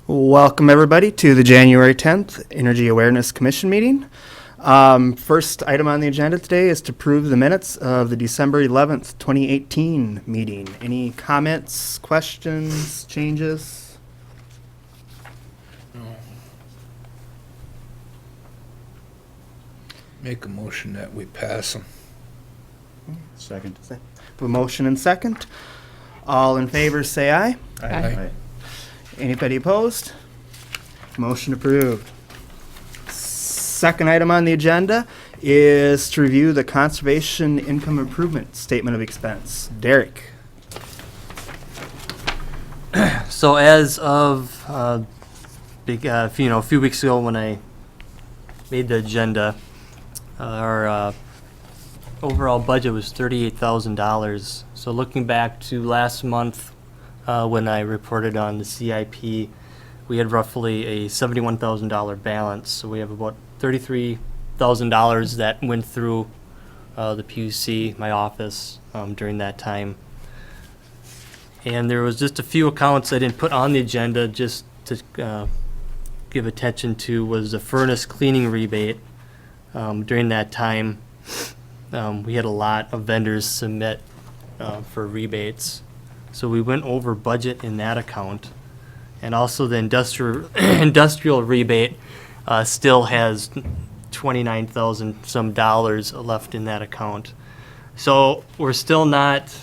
Welcome, everybody, to the January 10th Energy Awareness Commission meeting. First item on the agenda today is to approve the minutes of the December 11th, 2018 meeting. Any comments, questions, changes? Make a motion that we pass them. Second. A motion and second. All in favor, say aye. Aye. Anybody opposed? Motion approved. Second item on the agenda is to review the Conservation Income Improvement Statement of Expense. Derek. So as of a few weeks ago when I made the agenda, our overall budget was $38,000. So looking back to last month when I reported on the CIP, we had roughly a $71,000 balance. So we have about $33,000 that went through the PUC, my office, during that time. And there was just a few accounts I didn't put on the agenda just to give attention to was the furnace cleaning rebate. During that time, we had a lot of vendors submit for rebates. So we went over budget in that account. And also the industrial rebate still has $29,000 some dollars left in that account. So we're still not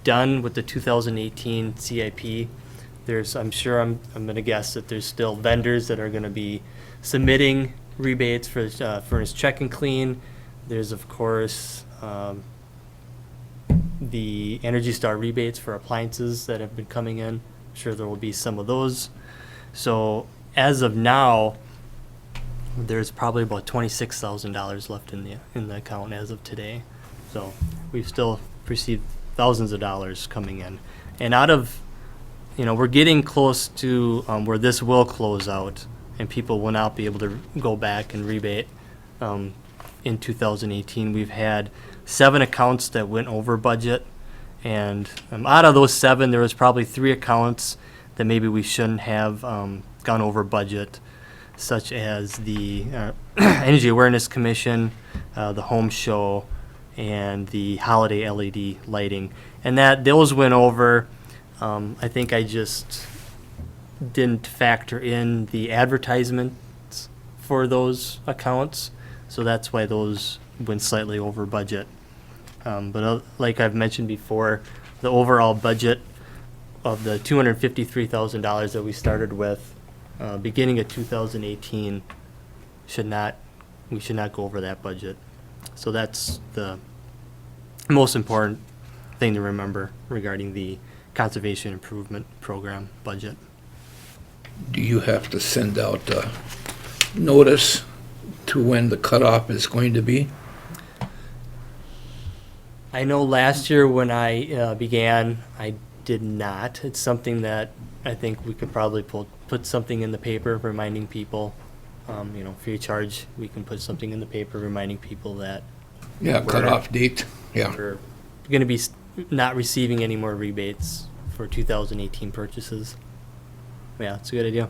done with the 2018 CIP. I'm going to guess that there's still vendors that are going to be submitting rebates for furnace check and clean. There's of course the Energy Star rebates for appliances that have been coming in. I'm sure there will be some of those. So as of now, there's probably about $26,000 left in the account as of today. So we've still received thousands of dollars coming in. And out of, we're getting close to where this will close out and people will not be able to go back and rebate. In 2018, we've had 7 accounts that went over budget. And out of those 7, there was probably 3 accounts that maybe we shouldn't have gone over budget, such as the Energy Awareness Commission, the home show, and the holiday LED lighting. And those went over. I think I just didn't factor in the advertisements for those accounts. So that's why those went slightly over budget. But like I've mentioned before, the overall budget of the $253,000 that we started with beginning of 2018 we should not go over that budget. So that's the most important thing to remember regarding the Conservation Improvement Program budget. Do you have to send out a notice to when the cutoff is going to be? I know last year when I began, I did not. It's something that I think we could probably put something in the paper reminding people, free of charge. We can put something in the paper reminding people that Cutoff date. Yeah. we're going to be not receiving any more rebates for 2018 purchases. Yeah, it's a good idea.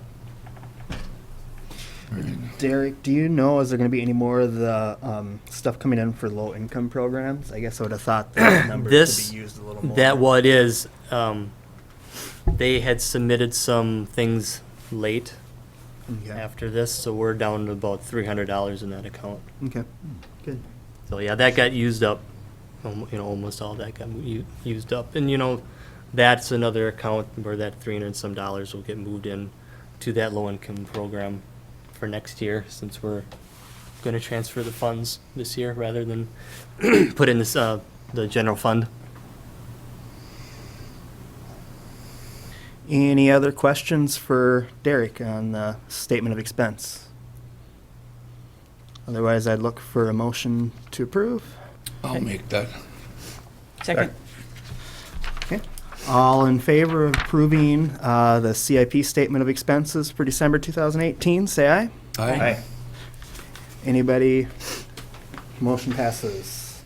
Derek, do you know, is there going to be any more of the stuff coming in for low-income programs? I guess I would have thought that numbers could be used a little more. That what is, they had submitted some things late Okay. after this, so we're down to about $300 in that account. Okay, good. So yeah, that got used up. Almost all that got used up, and that's another account where that $300 and some will get moved in to that low-income program for next year, since we're going to transfer the funds this year rather than put in this the general fund. Any other questions for Derek on the statement of expense? Otherwise, I'd look for a motion to approve. I'll make that. Second. Okay. All in favor of approving the CIP statement of expenses for December 2018, say aye. Aye. Anybody? Motion passes.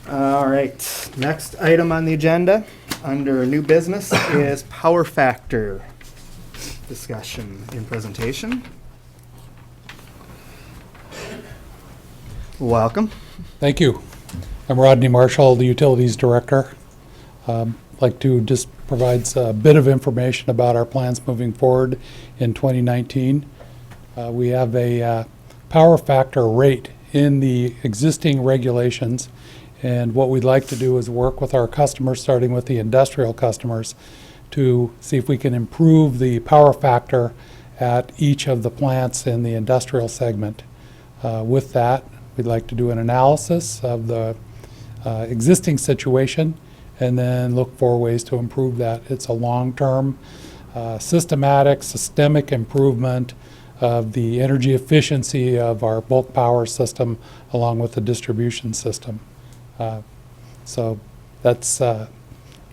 All right. Next item on the agenda under new business is power factor. Discussion and presentation. Welcome. Thank you. I'm Rodney Marshall, the Utilities Director. I'd like to just provide a bit of information about our plans moving forward in 2019. We have a power factor rate in the existing regulations, and what we'd like to do is work with our customers, starting with the industrial customers, to see if we can improve the power factor at each of the plants in the industrial segment. With that, we'd like to do an analysis of the existing situation and then look for ways to improve that. It's a long-term, systemic improvement of the energy efficiency of our bulk power system along with the distribution system. So that's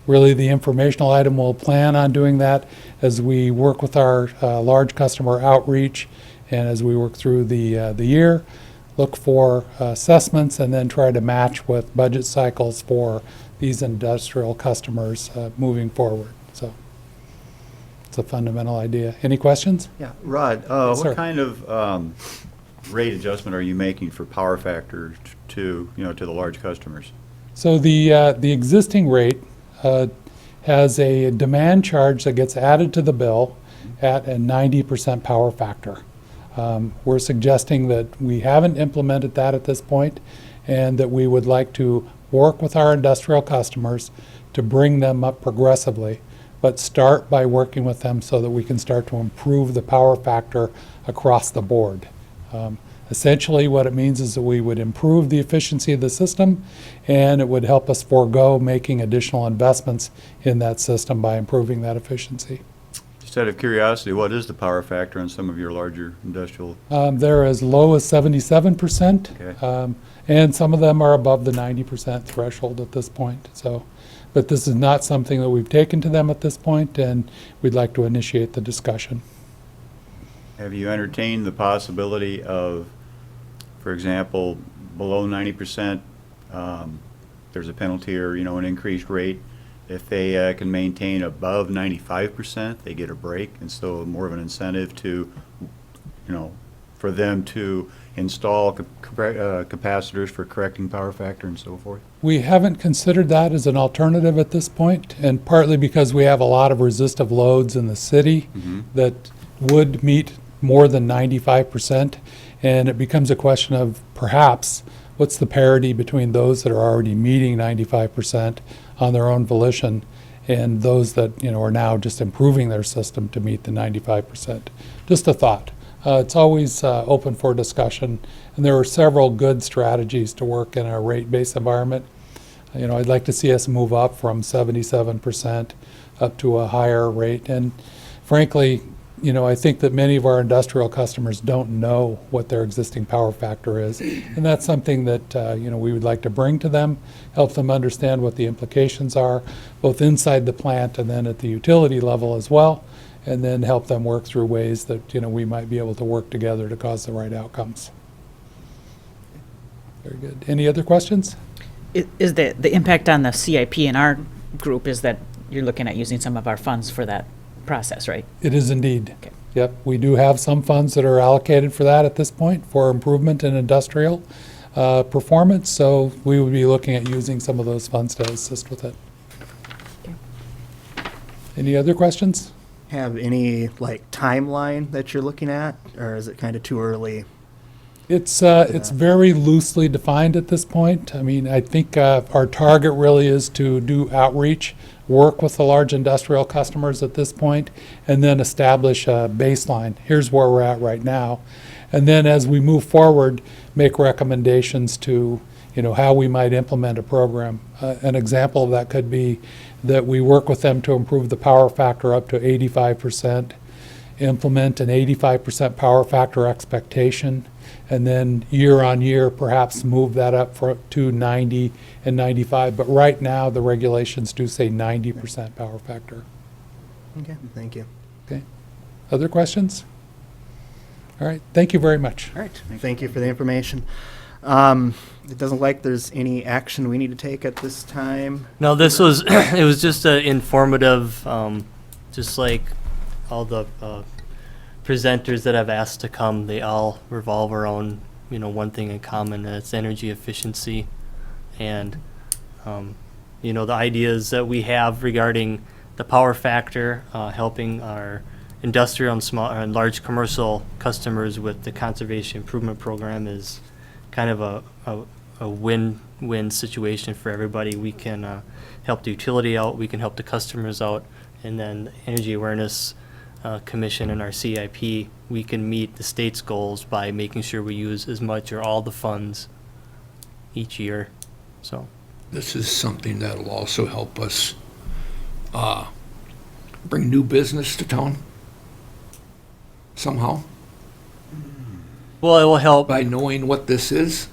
really the informational item. We'll plan on doing that as we work with our large customer outreach and as we work through the year, look for assessments and then try to match with budget cycles for these industrial customers moving forward. So it's a fundamental idea. Any questions? Yeah, Rod, sir. what kind of rate adjustment are you making for power factor to the large customers? So the existing rate has a demand charge that gets added to the bill at a 90% power factor. We're suggesting that we haven't implemented that at this point and that we would like to work with our industrial customers to bring them up progressively, but start by working with them so that we can start to improve the power factor across the board. Essentially what it means is that we would improve the efficiency of the system and it would help us forego making additional investments in that system by improving that efficiency. Just out of curiosity, what is the power factor on some of your larger industrial? They're as low as 77%, Okay. and some of them are above the 90% threshold at this point. So, but this is not something that we've taken to them at this point, and we'd like to initiate the discussion. Have you entertained the possibility of, for example, below 90%, there's a penalty or an increased rate? If they can maintain above 95%, they get a break, and so more of an incentive to, for them to install capacitors for correcting power factor and so forth? We haven't considered that as an alternative at this point, and partly because we have a lot of resistive loads in the city that would meet more than 95%, and it becomes a question of perhaps what's the parity between those that are already meeting 95% on their own volition and those that are now just improving their system to meet the 95%. Just a thought. It's always open for discussion, and there are several good strategies to work in a rate-based environment. I'd like to see us move up from 77% up to a higher rate, and frankly, I think that many of our industrial customers don't know what their existing power factor is, and that's something that we would like to bring to them, help them understand what the implications are, both inside the plant and then at the utility level as well, and then help them work through ways that we might be able to work together to cause the right outcomes. Very good. Any other questions? Is the impact on the CIP in our group is that you're looking at using some of our funds for that process, right? It is indeed. Okay. Yep, we do have some funds that are allocated for that at this point for improvement in industrial performance, so we would be looking at using some of those funds to assist with it. Okay. Any other questions? Have any timeline that you're looking at, or is it kind of too early? It's very loosely defined at this point. I mean, I think our target really is to do outreach, work with the large industrial customers at this point, and then establish a baseline. Here's where we're at right now. And then as we move forward, make recommendations to, how we might implement a program. An example of that could be that we work with them to improve the power factor up to 85%, implement an 85% power factor expectation, and then year on year perhaps move that up to 90 and 95. But right now the regulations do say 90% power factor. Okay, thank you. Okay. Other questions? All right. Thank you very much. All right, thank you for the information. It doesn't look like there's any action we need to take at this time. No, this was, it was just an informative, just like all the presenters that I've asked to come, they all revolve around, one thing in common, and it's energy efficiency. And, the ideas that we have regarding the power factor, helping our industrial and small and large commercial customers with the conservation improvement program is kind of a win-win situation for everybody. We can help the utility out, we can help the customers out, and then the Energy Awareness Commission and our CIP, we can meet the state's goals by making sure we use as much or all the funds each year. So This is something that'll also help us bring new business to town somehow, well, it will help by knowing what this is.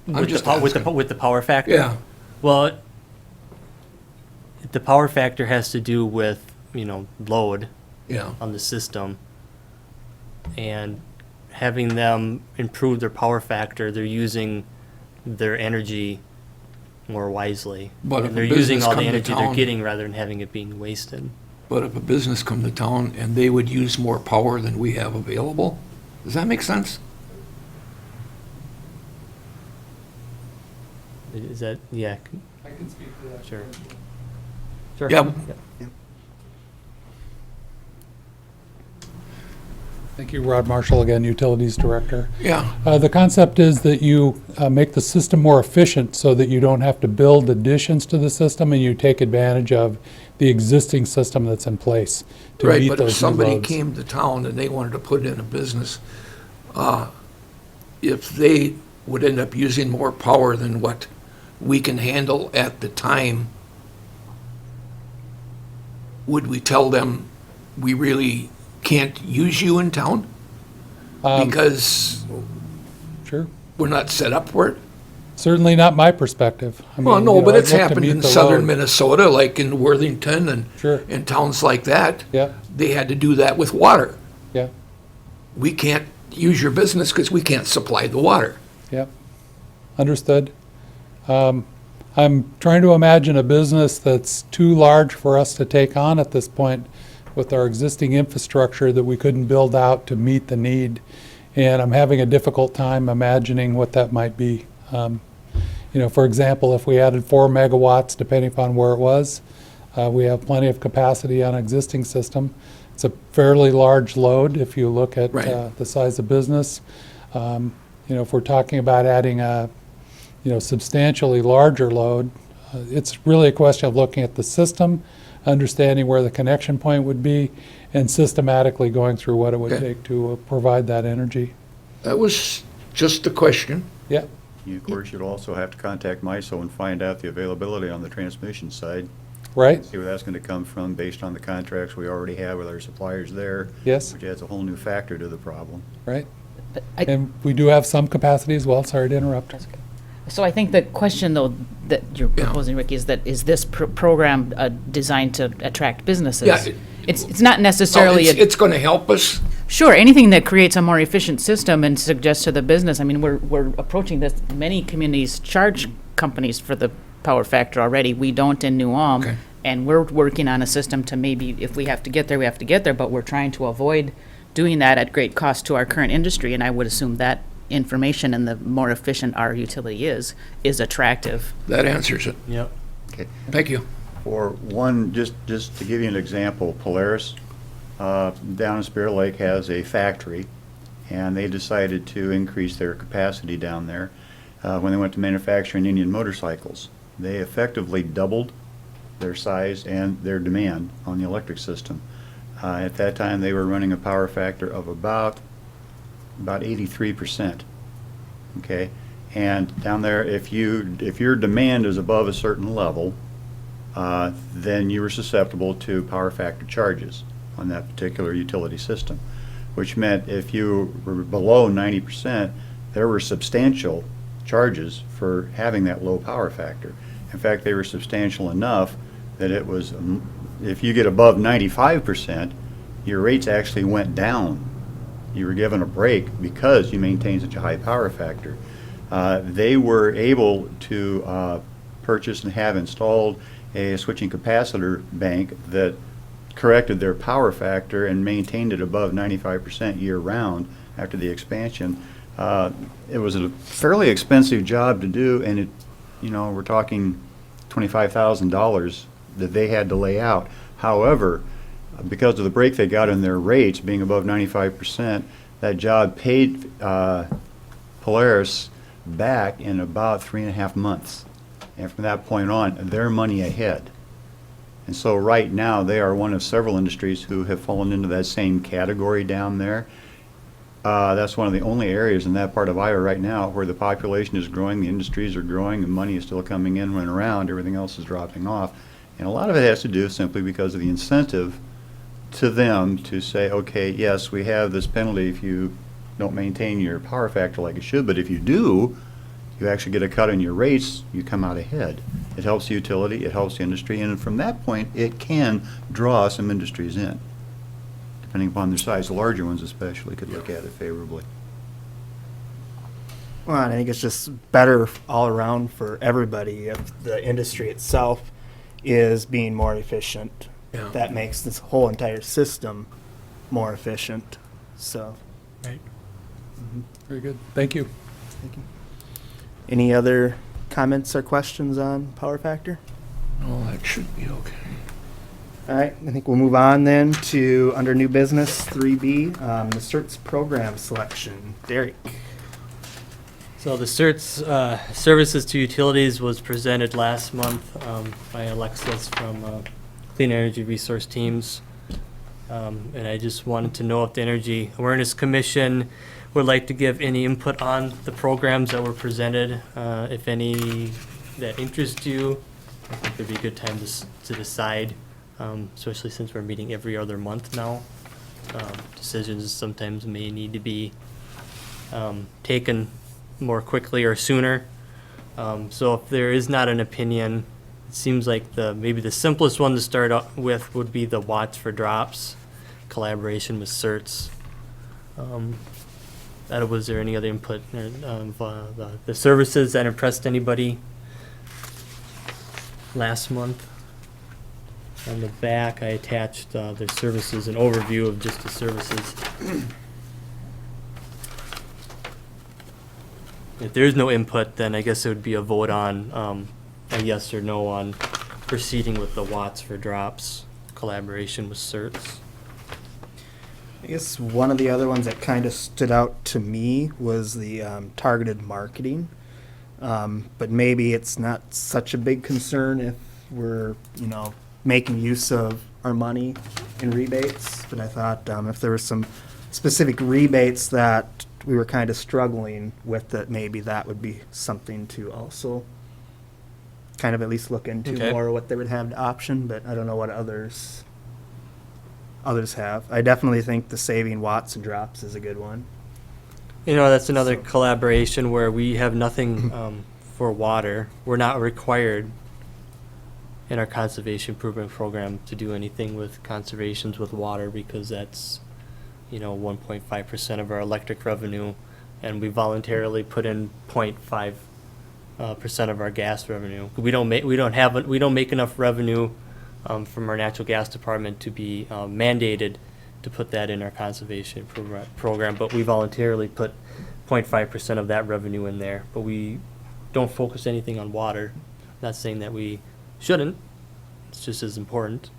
I'm with just with the power factor. Yeah, Well, the power factor has to do with load yeah. on the system, and having them improve their power factor, they're using their energy more wisely. But if And a they're using business all come the to energy they're town- getting rather than having it being wasted. But if a business come to town and they would use more power than we have available, does that make sense? Is that, yeah, I can speak to that. sure. Sure. Yeah. Thank you, Rod Marshall, again, Utilities Director. Yeah, The concept is that you make the system more efficient so that you don't have to build additions to the system and you take advantage of the existing system that's in place to right, meet but if those new somebody loads. came to town and they wanted to put in a business, if they would end up using more power than what we can handle at the time, would we tell them we really can't use you in town because Sure. we're not set up for it? Certainly not my perspective. I Well, mean, no, you know, but I'd it's look to happened meet in the southern load. Minnesota, like in Worthington and Sure. and towns like that. Yeah, They had to do that with water. yeah, We can't use your business because we can't supply the water. yeah. Understood. I'm trying to imagine a business that's too large for us to take on at this point with our existing infrastructure that we couldn't build out to meet the need. And I'm having a difficult time imagining what that might be. For example, if we added 4 megawatts, depending upon where it was, we have plenty of capacity on an existing system. It's a fairly large load if you look at Right. the size of business. If we're talking about adding a substantially larger load, it's really a question of looking at the system, understanding where the connection point would be, and systematically going through what it would Okay. take to provide that energy. That was just a question. Yeah, You, of course, you'd also have to contact MISO and find out the availability on the transmission side. right? See where that's going to come from based on the contracts we already have with our suppliers there. Yes. Which adds a whole new factor to the problem. Right. But I- And we do have some capacity as well. Sorry to interrupt. So I think the question, though, that you're Yeah. proposing, Ricky, is that, is this program designed to attract businesses? Yeah, It's not No, necessarily, it's going to help us. sure, anything that creates a more efficient system and suggests to the business, I mean, we're approaching this, many communities charge companies for the power factor already. We don't in New Ulm. Okay. And we're working on a system to maybe, if we have to get there, we have to get there, but we're trying to avoid doing that at great cost to our current industry. And I would assume that information and the more efficient our utility is attractive. That answers it. Yep. Okay. Thank you. For one, just to give you an example, Polaris down in Spirit Lake has a factory, and they decided to increase their capacity down there when they went to manufacturing Indian motorcycles. They effectively doubled their size and their demand on the electric system. At that time, they were running a power factor of about 83%. Okay, and down there, if your demand is above a certain level, then you were susceptible to power factor charges on that particular utility system, which meant if you were below 90%, there were substantial charges for having that low power factor. In fact, they were substantial enough that it was, if you get above 95%, your rates actually went down. You were given a break because you maintained such a high power factor. They were able to purchase and have installed a switching capacitor bank that corrected their power factor and maintained it above 95% year-round after the expansion. It was a fairly expensive job to do, and we're talking $25,000 that they had to lay out. However, because of the break they got in their rates being above 95%, that job paid Polaris back in about 3.5 months. And from that point on, they're money ahead. And so right now, they are one of several industries who have fallen into that same category down there. That's one of the only areas in that part of Iowa right now where the population is growing, the industries are growing, and money is still coming in and around, everything else is dropping off. And a lot of it has to do simply because of the incentive to them to say, okay, yes, we have this penalty if you don't maintain your power factor like it should, but if you do, you actually get a cut in your rates, you come out ahead. It helps the utility, it helps the industry, and from that point, it can draw some industries in, depending upon their size. The larger ones especially could look at it favorably. Well, I think it's just better all around for everybody if the industry itself is being more efficient. Yeah. That makes this whole entire system more efficient. So, Right. Very good. Thank you. any other comments or questions on power factor? Oh, that should be okay. All right, I think we'll move on then to under new business 3B, the CERTS program selection. Derek. So the CERTS Services to Utilities was presented last month by Alexis from Clean Energy Resource Teams. And I just wanted to know if the Energy Awareness Commission would like to give any input on the programs that were presented, if any that interest you. I think it'd be a good time to decide, especially since we're meeting every other month now. Decisions sometimes may need to be taken more quickly or sooner. So if there is not an opinion, it seems like maybe the simplest one to start out with would be the watts for drops collaboration with CERTS. Was there any other input of the services that impressed anybody last month? On the back, I attached their services, an overview of just the services. If there's no input, then I guess it would be a vote on a yes or no on proceeding with the watts for drops collaboration with CERTS. I guess one of the other ones that kind of stood out to me was the targeted marketing. But maybe it's not such a big concern if we're, making use of our money in rebates. But I thought if there were some specific rebates that we were kind of struggling with, that maybe that would be something to also kind of at least look into Okay. more what they would have to option. But I don't know what others have. I definitely think the saving watts and drops is a good one. That's another collaboration where we have nothing for water. We're not required in our conservation improvement program to do anything with conservations with water because that's, 1.5% of our electric revenue, and we voluntarily put in 0.5% of our gas revenue. We don't make enough revenue from our natural gas department to be mandated to put that in our conservation program, but we voluntarily put 0.5% of that revenue in there. But we don't focus anything on water. Not saying that we shouldn't. It's just as important.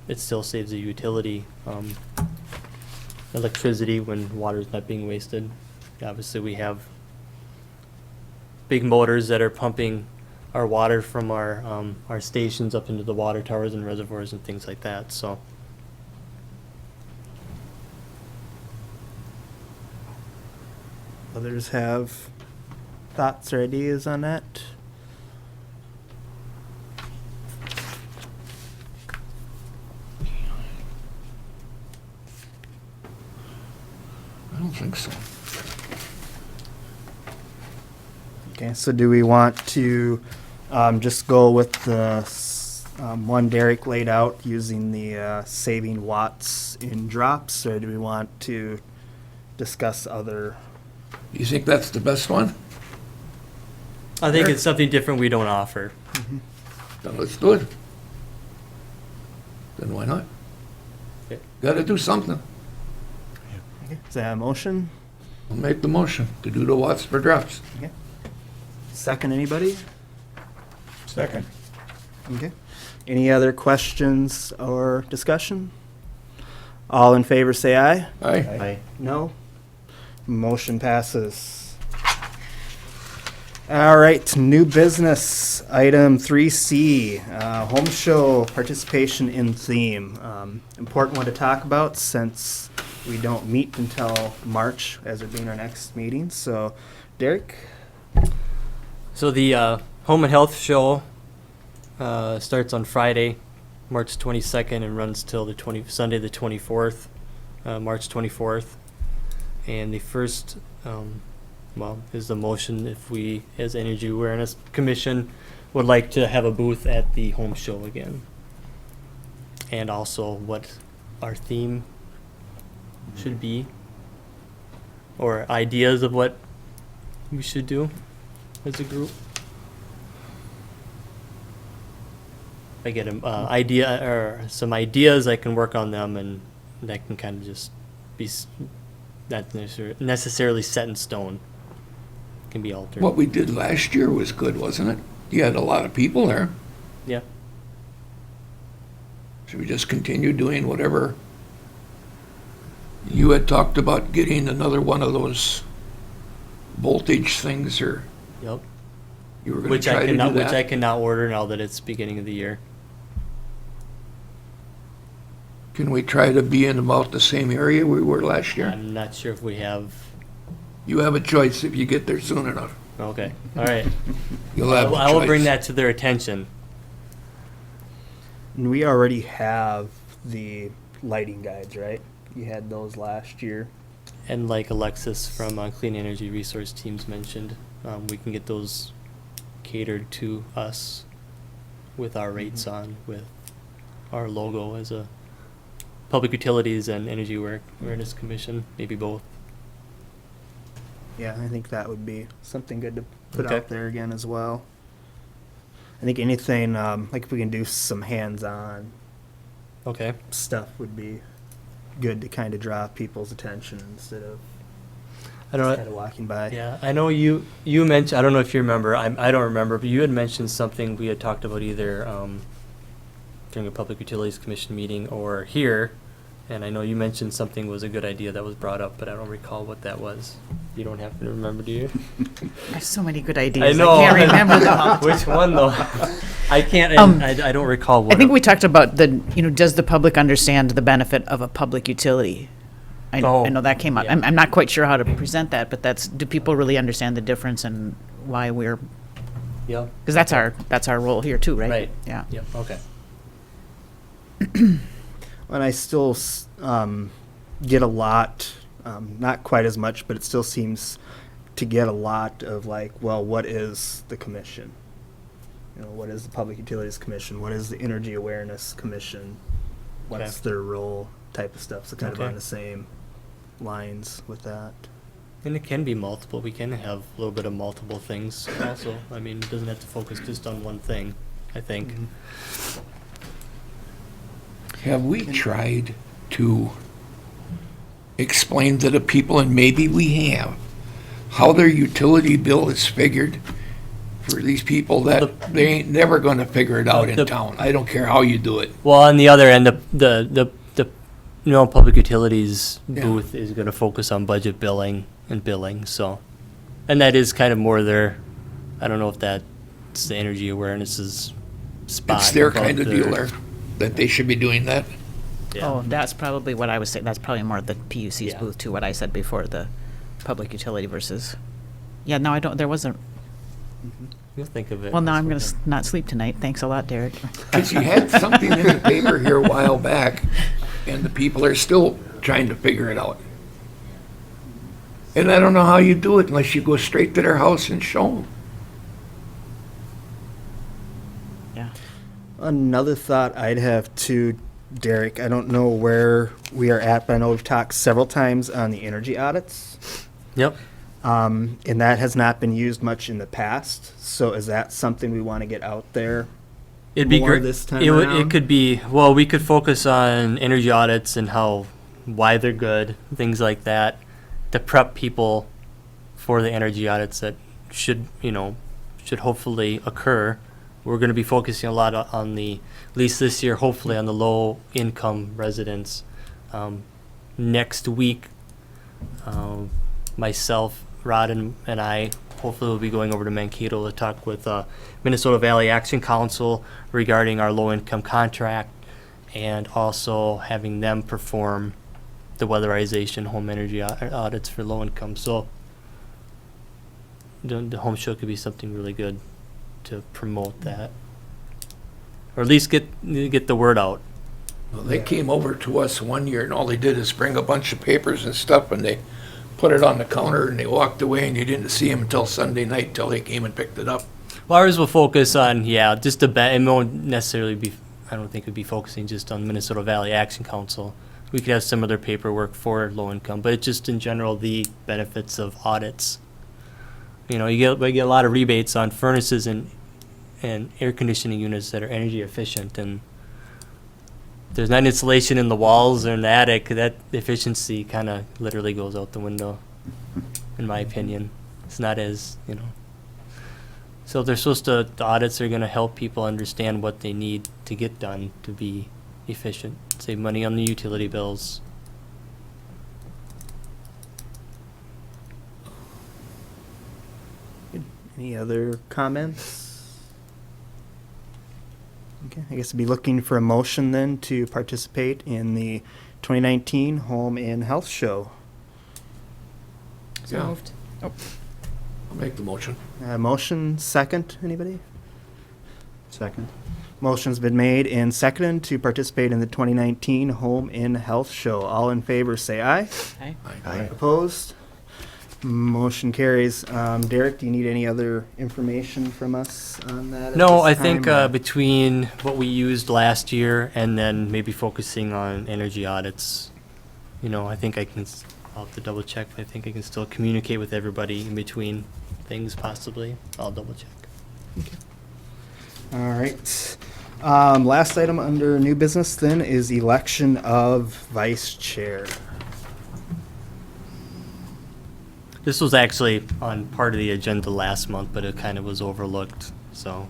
It still saves the utility electricity when water is not being wasted. Obviously, we have big motors that are pumping our water from our stations up into the water towers and reservoirs and things like that. So. Others have thoughts or ideas on that? I don't think so. Okay, so do we want to just go with the one Derek laid out using the saving watts in drops, or do we want to discuss other? You think that's the best one? I think it's something different we don't offer. Then let's do it. then why not? Okay. Gotta do something. Is that a motion? I'll make the motion to do the watts per drops. Second, anybody? Second. Okay. Any other questions or discussion? All in favor say aye. Aye. No? Motion passes. All right, new business, item 3C, home show participation in theme. Important one to talk about since we don't meet until March as it being our next meeting. So, Derek? So the Home and Health Show starts on Friday, March 22nd, and runs till the Sunday the 24th, March 24th. And the first, is the motion if we, as Energy Awareness Commission, would like to have a booth at the home show again. And also what our theme should be, or ideas of what we should do as a group. I get an idea or some ideas, I can work on them, and that can kind of just be not necessarily set in stone. Can be altered. What we did last year was good, wasn't it? You had a lot of people there. Yeah. Should we just continue doing whatever? You had talked about getting another one of those voltage things, or Yep. you were going to Which try I to do cannot, which I that? cannot order now that it's beginning of the year. Can we try to be in about the same area we were last year? I'm not sure if we have. You have a choice if you get there soon enough. Okay. All right. You'll have a I will bring choice. that to their attention. And we already have the lighting guides, right? You had those last year. And like Alexis from Clean Energy Resource Teams mentioned, we can get those catered to us with our rates on, with our logo as a Public Utilities and Energy Awareness Commission, maybe both. Yeah, I think that would be something good to put Okay. out there again as well. I think anything, like if we can do some hands-on Okay. stuff would be good to kind of draw people's attention instead of I don't kind of walking by. Yeah, I know you mentioned, I don't know if you remember, I don't remember, but you had mentioned something we had talked about either during a Public Utilities Commission meeting or here, and I know you mentioned something was a good idea that was brought up, but I don't recall what that was. You don't happen to remember, do you? There's so many good ideas. I know. I can't remember them all. Which one though? I can't, I don't recall what. I think we talked about does the public understand the benefit of a public utility? I Oh, know that came up. yeah. I'm not quite sure how to present that, but do people really understand the difference and why we're, Yeah, because that's our role here too, right? right. Yeah. Yep, okay. And I still get a lot, not quite as much, but it still seems to get a lot of like, well, what is the commission? What is the Public Utilities Commission? What is the Energy Awareness Commission? What's Okay. their role type of stuff? So kind of Okay. on the same lines with that. And it can be multiple, we can have a little bit of multiple things also. I mean, it doesn't have to focus just on one thing, I think. Have we tried to explain to the people, and maybe we have, how their utility bill is figured for these people that they ain't never gonna figure it out in The- town? I don't care how you do it. Well, on the other end, the Public Utilities Yeah. booth is gonna focus on budget billing and billing, so. And that is kind of more their, I don't know if that's the Energy Awareness's spot. It's their above kind of their- deal there, that they should be doing that. Yeah. Oh, that's probably what I was saying. That's probably more the PUC's Yeah. booth to what I said before, the public utility versus. Yeah, no, I don't, there wasn't, You'll think of it. well, now I'm going to not sleep tonight. Thanks a lot, Derek. Because you had something in the paper here a while back, and the people are still trying to figure it out. And I don't know how you do it unless you go straight to their house and show them. Yeah. Another thought I'd have too, Derek, I don't know where we are at, but I know we've talked several times on the energy audits. Yep. And that has not been used much in the past. So is that something we want to get out there It'd be more great. this time It around? could be, well, we could focus on energy audits and why they're good, things like that, to prep people for the energy audits that should hopefully occur. We're going to be focusing a lot on at least this year, hopefully on the low income residents. Next week, myself, Rod, and I hopefully will be going over to Mankato to talk with Minnesota Valley Action Council regarding our low income contract, and also having them perform the weatherization home energy audits for low income. So the home show could be something really good to promote that, or at least get the word out. Well, they came over to us one year, and all they did is bring a bunch of papers and stuff, and they put it on the counter, and they walked away, and you didn't see them until Sunday night, till they came and picked it up. Well, ours will focus on, just it won't necessarily be, I don't think it'd be focusing just on Minnesota Valley Action Council. We could have some other paperwork for low income, but it's just in general the benefits of audits. You get a lot of rebates on furnaces and air conditioning units that are energy efficient, and there's not insulation in the walls or in the attic, that efficiency kind of literally goes out the window, in my opinion. It's not as, So they're supposed to, the audits are going to help people understand what they need to get done to be efficient, save money on the utility bills. Any other comments? Okay, I guess I'd be looking for a motion then to participate in the 2019 Home and Health Show. So Yeah. moved. I'll make the motion. Motion, second, anybody? Second. Motion's been made and seconded to participate in the 2019 Home and Health Show. All in favor, say aye. Aye. Aye. Opposed? Motion carries. Derek, do you need any other information from us on that? at No, this I think time, or- between what we used last year and then maybe focusing on energy audits, I think I'll have to double check, but I think I can still communicate with everybody in between things possibly. I'll double check. All right. Last item under new business then is election of vice chair. This was actually on part of the agenda last month, but it kind of was overlooked. So,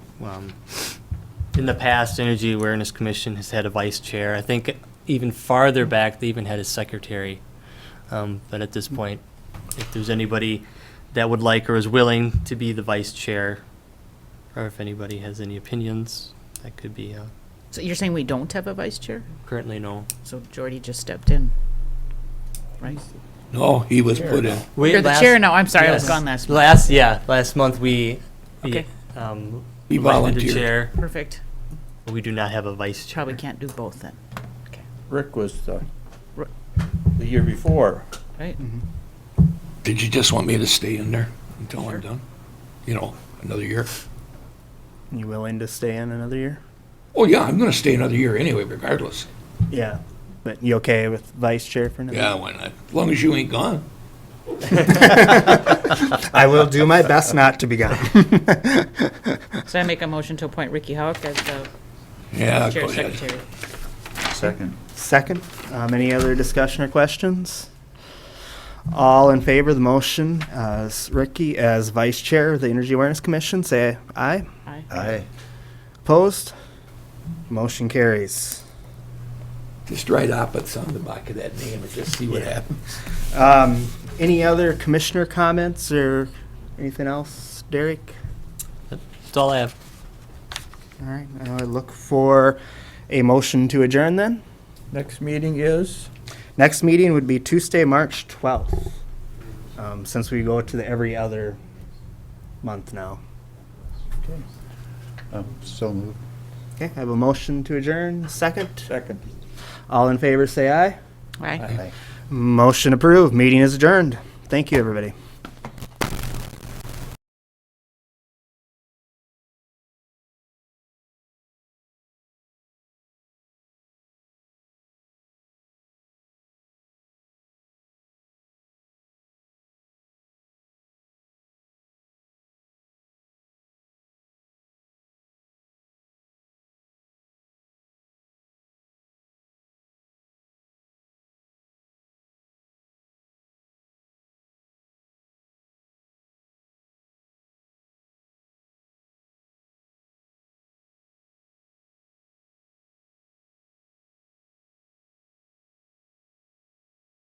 in the past, Energy Awareness Commission has had a vice chair. I think even farther back, they even had a secretary. But at this point, if there's anybody that would like or is willing to be the vice chair, or if anybody has any opinions, that could be, So you're saying we don't have a vice chair? currently no. So Jordy just stepped in, right? No, he was put in. You're the chair now. I'm sorry, I was Yes. gone last month. Last month we Okay. He elected the volunteered. chair. Perfect. We do not have a vice chair. Probably can't do both then, Rick was Ri- the year before. right? Did you just want me to stay in there until I'm done? Another year? You willing to stay in another year? Oh, yeah, I'm gonna stay another year anyway, regardless. Yeah. But you okay with vice chair for now? Yeah, why not? As long as you ain't gone. I will do my best not to be gone. So I make a motion to appoint Ricky Houck as the Yeah, chair go ahead. secretary. Second. Second, any other discussion or questions? All in favor of the motion as Ricky as vice chair of the Energy Awareness Commission, say aye. Aye. Aye. Opposed? Motion carries. Just write opposites on the back of that name and just see what happens. Any other commissioner comments or anything else, Derek? That's all I have. All right, I look for a motion to adjourn then. Next meeting is? Next meeting would be Tuesday, March 12th, since we go to the every other month now. So moved. Okay, I have a motion to adjourn. Second. Second. All in favor, say aye. Aye. Aye. Motion approved. Meeting is adjourned. Thank you, everybody.